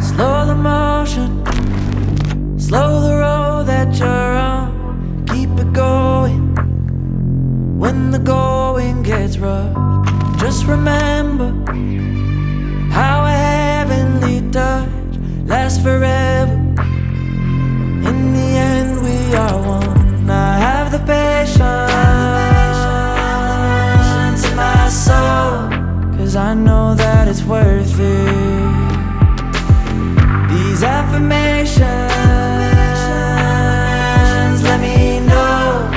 Slow the motion, slow the road that you're on. Keep it going when the going gets rough. Just remember how a heavenly touch lasts forever. In the end we are one. I have the patience in my soul, 'cause I know that it's worth it. These affirmations let me know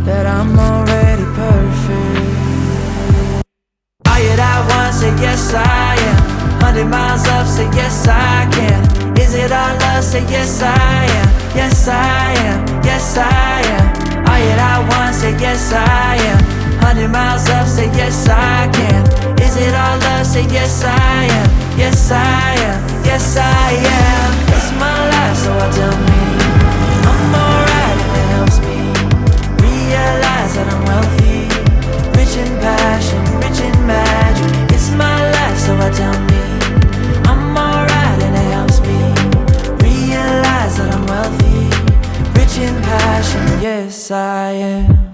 that I'm already perfect. Are you that one? Say yes I am. 100 miles up, say yes I can. Is it our love? Say yes I am. Yes I am, yes I am. Are you that one? Say yes I am. 100 miles up, say yes I can. Is it our love? Say yes I am. Yes I am, yes I am. It's my life, so I tell me I'm alright, and it helps me realize that I'm wealthy, rich in passion, rich in magic. It's my life, so I tell me I'm alright, and it helps me realize that I'm wealthy, rich in passion. Yes I am.